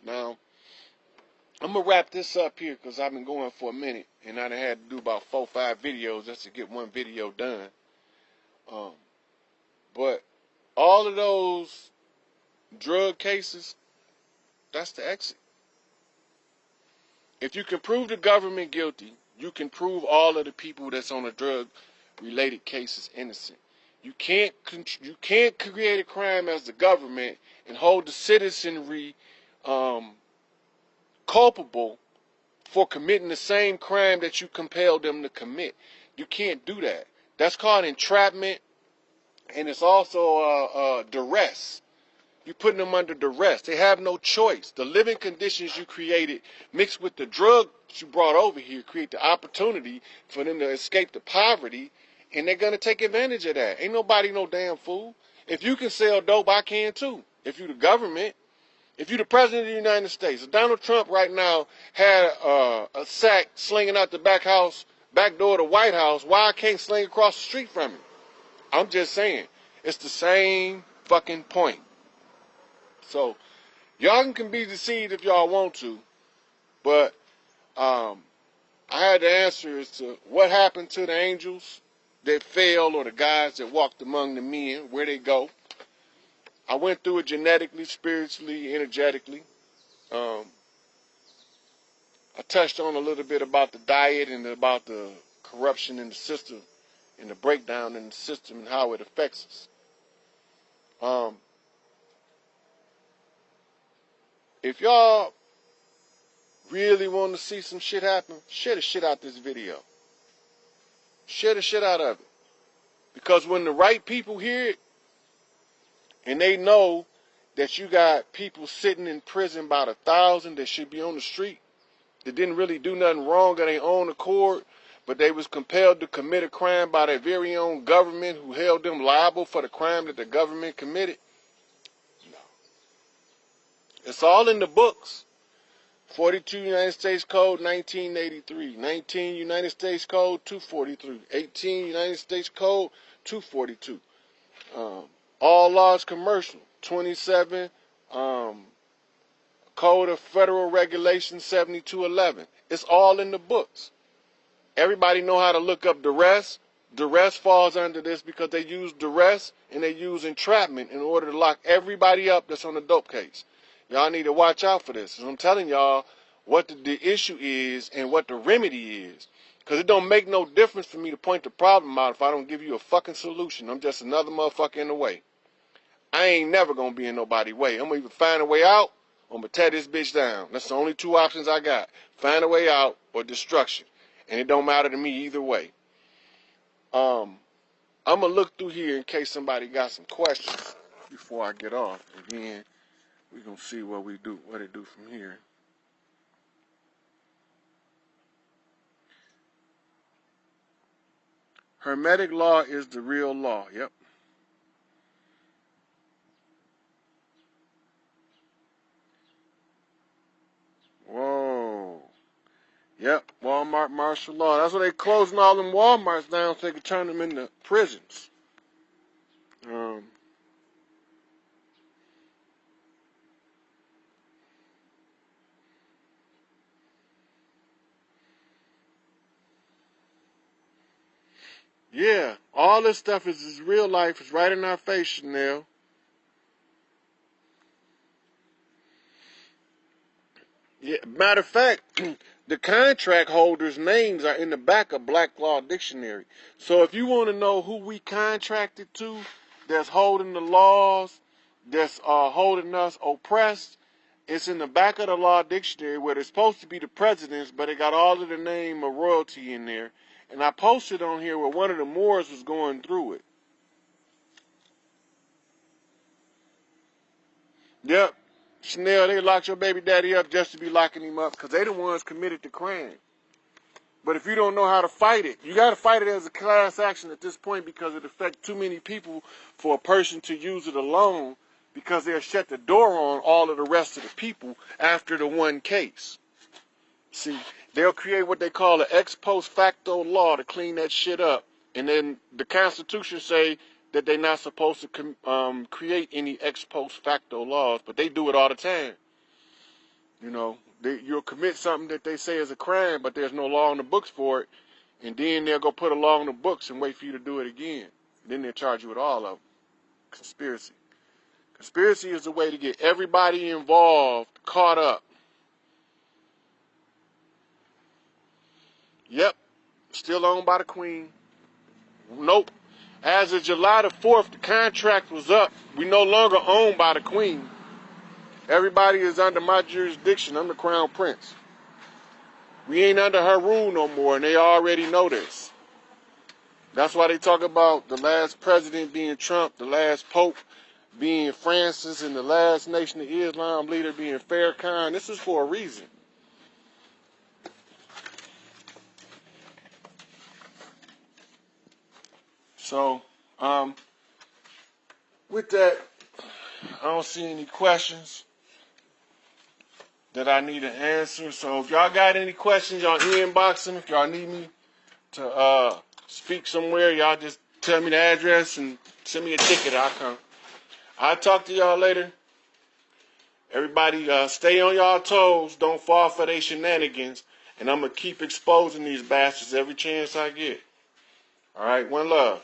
Now, I'm going to wrap this up here because I've been going for a minute. And I done had to do about 4 or 5 videos just to get one video done. But all of those drug cases, that's the exit. If you can prove the government guilty, you can prove all of the people that's on the drug-related cases innocent. You can't create a crime as the government and hold the citizenry culpable for committing the same crime that you compelled them to commit. You can't do that. That's called entrapment, and it's also duress. You're putting them under duress. They have no choice. The living conditions you created mixed with the drug you brought over here create the opportunity for them to escape the poverty, and they're going to take advantage of that. Ain't nobody no damn fool. If you can sell dope, I can too. If you the government, if you the president of the United States, if Donald Trump right now had a sack slinging out the back door of the White House, why I can't sling across the street from him? I'm just saying. It's the same fucking point. So, y'all can be deceived if y'all want to, but I had the answer as to what happened to the angels that fell or the guys that walked among the men, where they go. I went through it genetically, spiritually, energetically. I touched on a little bit about the diet and about the corruption in the system and the breakdown in the system and how it affects us. If y'all really want to see some shit happen, share the shit out this video. Share the shit out of it. Because when the right people hear it, and they know that you got people sitting in prison about 1,000 that should be on the street, that didn't really do nothing wrong of their own accord, but they was compelled to commit a crime by their very own government who held them liable for the crime that the government committed. No. It's all in the books. 42 United States Code 1983, 19 United States Code 243, 18 United States Code 242. All laws commercial, 27 Code of Federal Regulations 7211. It's all in the books. Everybody know how to look up duress. Duress falls under this because they use duress and they use entrapment in order to lock everybody up that's on the dope case. Y'all need to watch out for this. I'm telling y'all what the issue is and what the remedy is. Because it don't make no difference for me to point the problem out if I don't give you a fucking solution. I'm just another motherfucker in the way. I ain't never going to be in nobody's way. I'm going to either find a way out or I'm going to tear this bitch down. That's the only 2 options I got. Find a way out or destruction. And it don't matter to me either way. I'm going to look through here in case somebody got some questions before I get off. Again, we're going to see what it do from here. Hermetic law is the real law. Yep. Whoa. Yep. Walmart martial law. That's why they closing all them Walmarts down so they can turn them into prisons. Yeah, all this stuff is real life. It's right in our face, Chanel. Yeah, matter of fact, the contract holders' names are in the back of Black Law Dictionary. So if you want to know who we contracted to, that's holding the laws, that's holding us oppressed, it's in the back of the Law Dictionary where they're supposed to be the presidents, but it got all of the name of royalty in there. And I posted on here where one of the Moors was going through it. Yep. Chanel, they locked your baby daddy up just to be locking him up because they the ones committed the crime. But if you don't know how to fight it, you got to fight it as a class action at this point because it affects too many people for a person to use it alone because they'll shut the door on all of the rest of the people after the one case. See, they'll create what they call an ex post facto law to clean that shit up. And then the Constitution say that they're not supposed to create any ex post facto laws, but they do it all the time. You know, you'll commit something that they say is a crime, but there's no law in the books for it, and then they'll go put a law in the books and wait for you to do it again. And then they'll charge you with all of them. Conspiracy. Conspiracy is a way to get everybody involved caught up. Yep, still owned by the Queen. Nope. As of July the 4th, the contract was up. We no longer owned by the Queen. Everybody is under my jurisdiction. I'm the Crown Prince. We ain't under her rule no more, and they already know this. That's why they talk about the last president being Trump, the last pope being Francis, and the last Nation of Islam leader being Farrakhan. This is for a reason. So, with that, I don't see any questions that I need to answer. So if y'all got any questions, y'all inbox them. If y'all need me to speak somewhere, y'all just tell me the address and send me a ticket. I'll come. I'll talk to y'all later. Everybody stay on y'all toes. Don't fall for they shenanigans. And I'm going to keep exposing these bastards every chance I get. All right, one love.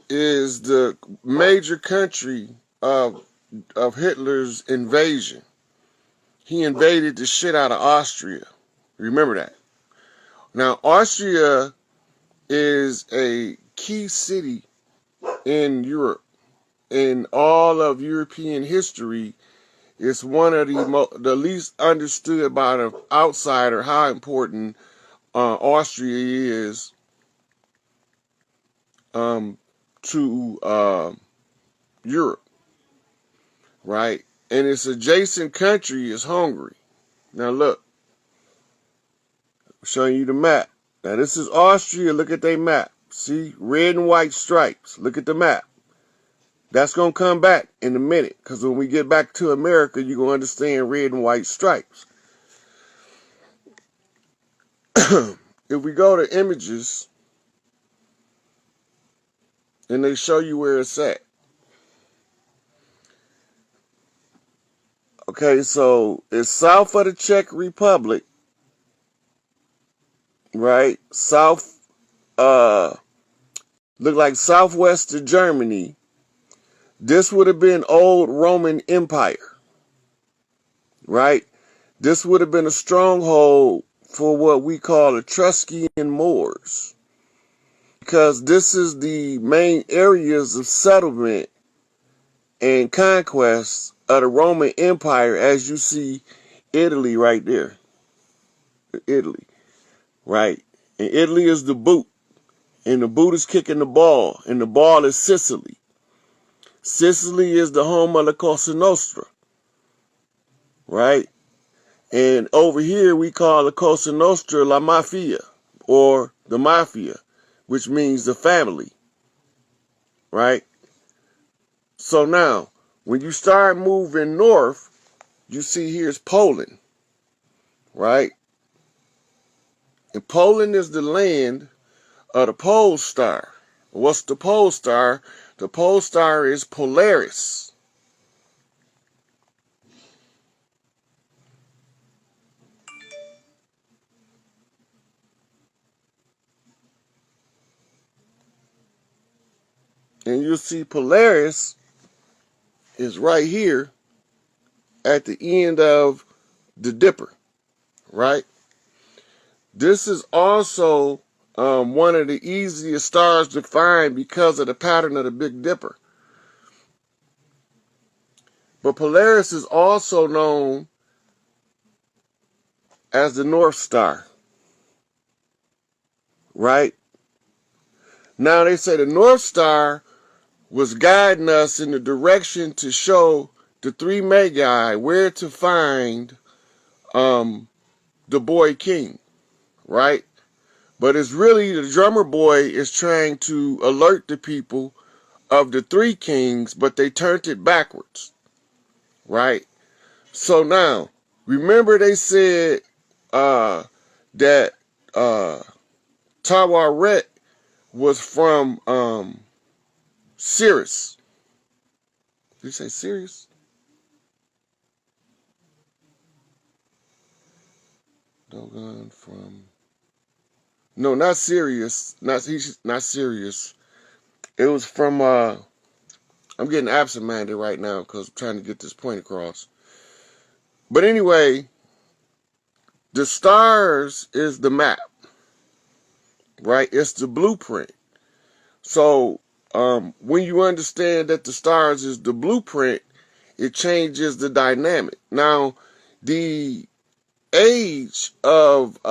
Is the major country of Hitler's invasion. He invaded the shit out of Austria. Remember that. Now, Austria is a key city in Europe. In all of European history, it's one of the least understood by the outsider how important Austria is to Europe. Right? And its adjacent country is Hungary. Now look, I'm showing you the map. Now this is Austria. Look at their map. See? Red and white stripes. Look at the map. That's going to come back in a minute. Because when we get back to America, you're going to understand red and white stripes. If we go to images, and they show you where it's at. Okay, so it's south of the Czech Republic, right? South, look like southwest of Germany. This would have been old Roman Empire, right? This would have been a stronghold for what we call Etruscan Moors, because this is the main areas of settlement and conquest of the Roman Empire, as you see Italy right there. Italy, right? And Italy is the boot, and the boot is kicking the ball, and the ball is Sicily. Sicily is the home of the Cosa Nostra, right? And over here we call the Cosa Nostra La Mafia, or the Mafia, which means the family, right? So now, when you start moving north, you see here's Poland, right? And Poland is the land of the pole star. What's the pole star? The pole star is Polaris. And you'll see Polaris is right here at the end of the Dipper, right? This is also one of the easiest stars to find because of the pattern of the Big Dipper. But Polaris is also known as the North Star, right? Now they say the North Star was guiding us in the direction to show the three Magi where to find the boy king, right? But it's really the drummer boy is trying to alert the people of the three kings, but they turned it backwards, right? So now, remember they said that Tawaret was from Sirius. Did you say Sirius? one from... No, not Sirius. He's not Sirius. It was from... I'm getting absent-minded right now because I'm trying to get this point across. But anyway, the stars is the map, right? It's the blueprint. So when you understand that the stars is the blueprint, it changes the dynamic. Now, the age of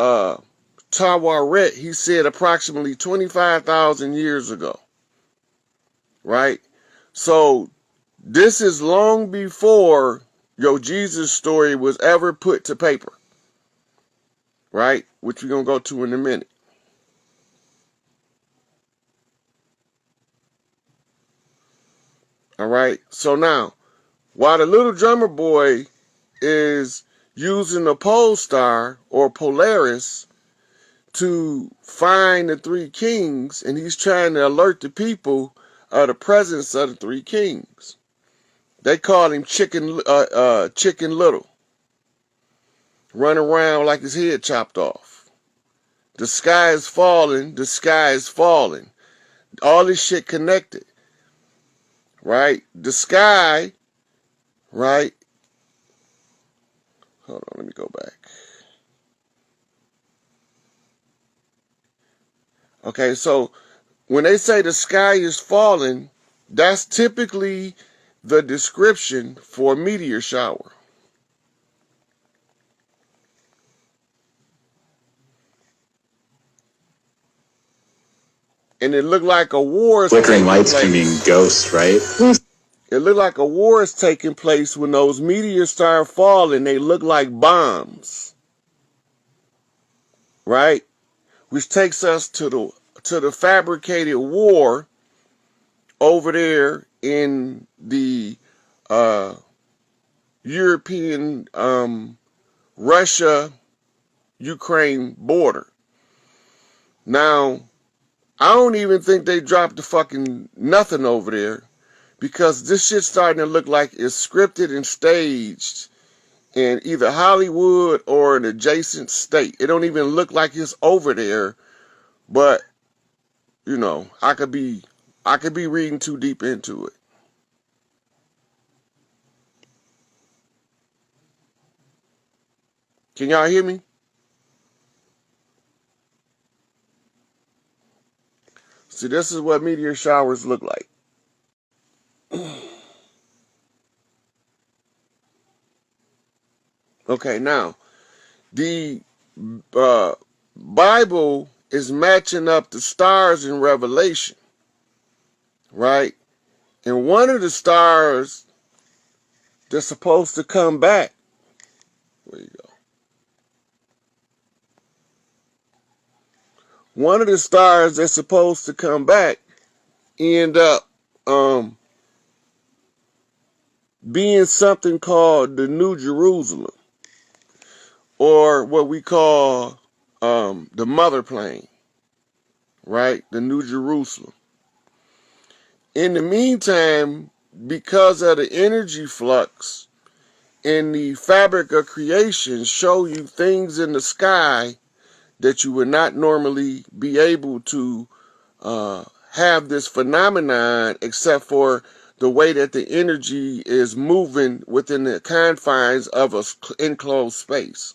Tawaret, he said approximately 25,000 years ago, right? So this is long before your Jesus story was ever put to paper, right? Which we're going to go to in a minute. All right. So now, while the little drummer boy is using the pole star or Polaris to find the three kings, and he's trying to alert the people of the presence of the three kings. They call him Chicken Little. Run around like his head chopped off. The sky is falling. The sky is falling. All this shit connected. Right? The sky, right? Hold on, let me go back. Okay, so when they say the sky is falling, that's typically the description for a meteor shower. And it looked like a war is flickering lights can mean ghosts, right? It looked like a war is taking place when those meteors start falling. They look like bombs, right? Which takes us to the fabricated war over there in the European Russia-Ukraine border. Now, I don't even think they dropped the fucking nothing over there, because this shit's starting to look like it's scripted and staged in either Hollywood or an adjacent state. It don't even look like it's over there, but you know, I could be reading too deep into it. Can y'all hear me? See, this is what meteor showers look like. Okay, now, the Bible is matching up the stars in Revelation, right? And one of the stars that's supposed to come back, where you go? One of the stars that's supposed to come back end up being something called the New Jerusalem, or what we call the mother plane, right? The New Jerusalem. In the meantime, because of the energy flux and the fabric of creation show you things in the sky that you would not normally be able to have this phenomenon, except for the way that the energy is moving within the confines of an enclosed space,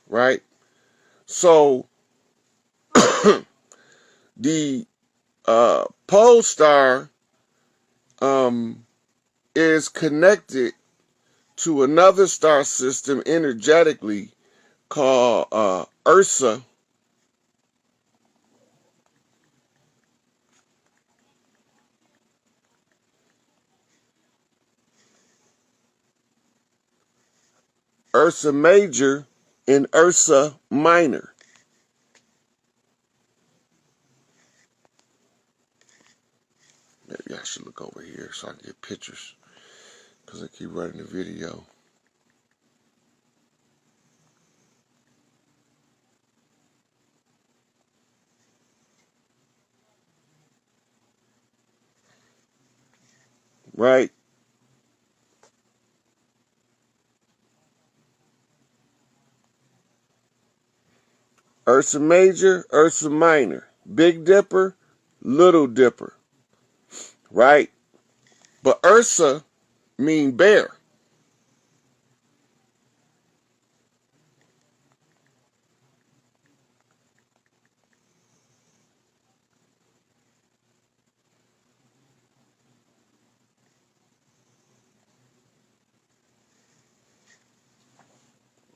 right? So the pole star is connected to another star system energetically called Ursa. Ursa Major and Ursa Minor. Maybe I should look over here so I can get pictures, because I keep running the video. Right? Ursa Major, Ursa Minor, Big Dipper, Little Dipper, right? But Ursa mean bear.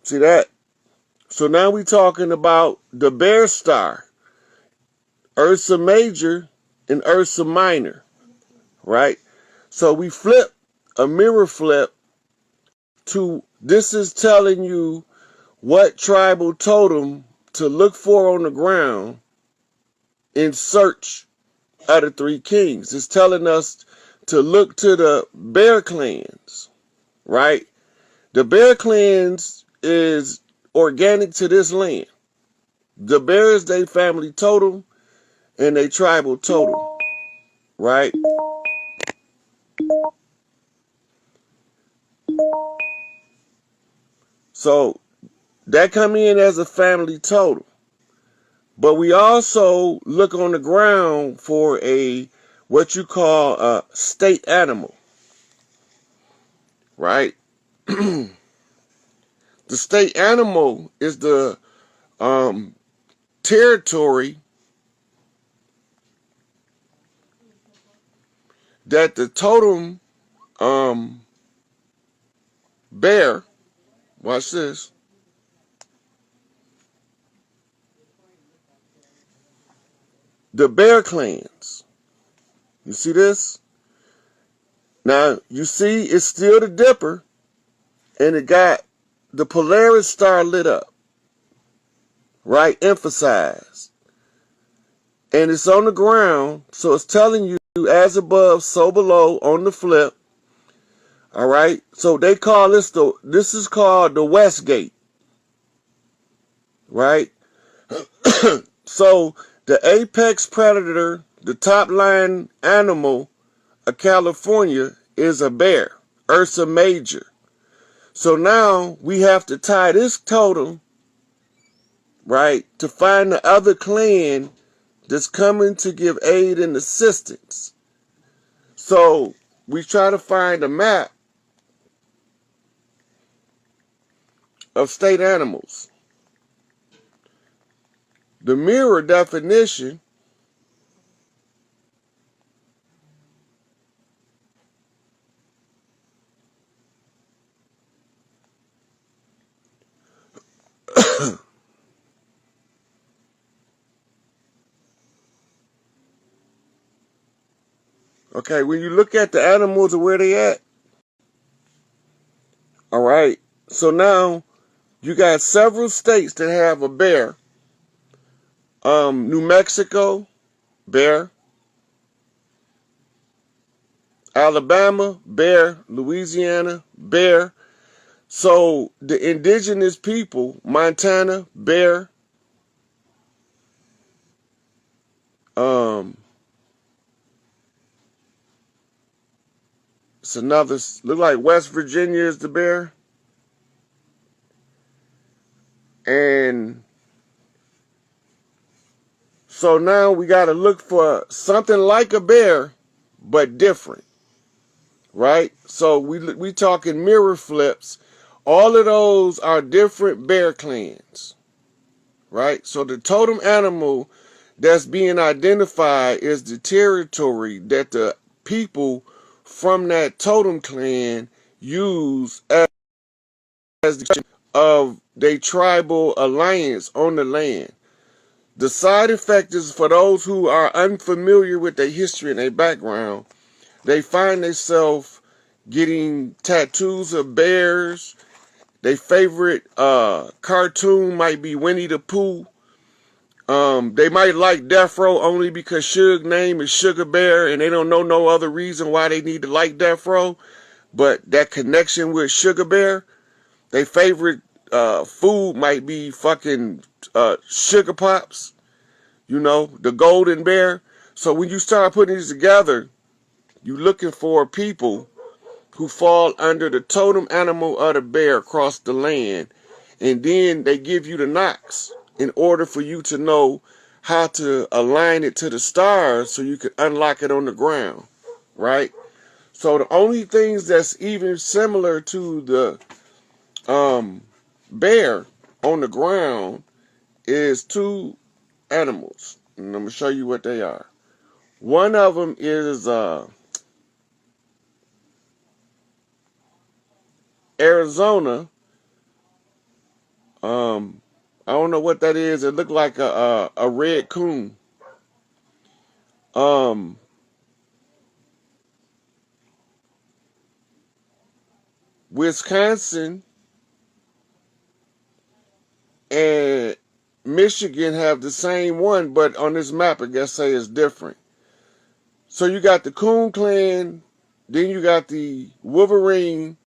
See that? So now we talking about the bear star, Ursa Major and Ursa Minor, right? So we flip a mirror flip to, this is telling you what tribal totem to look for on the ground in search of the three kings. It's telling us to look to the bear clans, right? The bear clans is organic to this land. The bear is their family totem and their tribal totem, right? So that come in as a family totem. But we also look on the ground for a, what you call a state animal, right? The state animal is the territory that the totem bear, watch this, the bear clans. You see this? Now, you see it's still the Dipper, and it got the Polaris star lit up, right? Emphasized. And it's on the ground, so it's telling you as above, so below on the flip. All right? So they call this this is called the West Gate. Right? So the apex predator, the top line animal of California is a bear, Ursa Major. So now we have to tie this totem, right, to find the other clan that's coming to give aid and assistance. So we try to find a map of state animals. The mirror definition okay, when you look at the animals and where they at, all right, so now you got several states that have a bear. New Mexico, bear. Alabama, bear. Louisiana, bear. So the indigenous people, Montana, bear. It's another, look like West Virginia is the bear. And so now we got to look for something like a bear, but different, right? So we talking mirror flips. All of those are different bear clans, right? So the totem animal that's being identified is the territory that the people from that totem clan use as the of their tribal alliance on the land. The side effect is for those who are unfamiliar with their history and their background, they find themselves getting tattoos of bears. Their favorite cartoon might be Winnie the Pooh. They might like Death Row only because Suge's name is Sugar Bear and they don't know no other reason why they need to like Death Row. But that connection with Sugar Bear, their favorite food might be fucking Sugar Pops, you know, the Golden Bear. So when you start putting these together, you're looking for people who fall under the totem animal of the bear across the land. And then they give you the knocks in order for you to know how to align it to the stars so you can unlock it on the ground, right? So the only things that's even similar to the bear on the ground is two animals. And I'm going to show you what they are. One of them is Arizona. I don't know what that is. It looked like a red coon. Wisconsin and Michigan have the same one, but on this map, I guess say it's different. So you got the Coon Clan, then you got the Wolverine,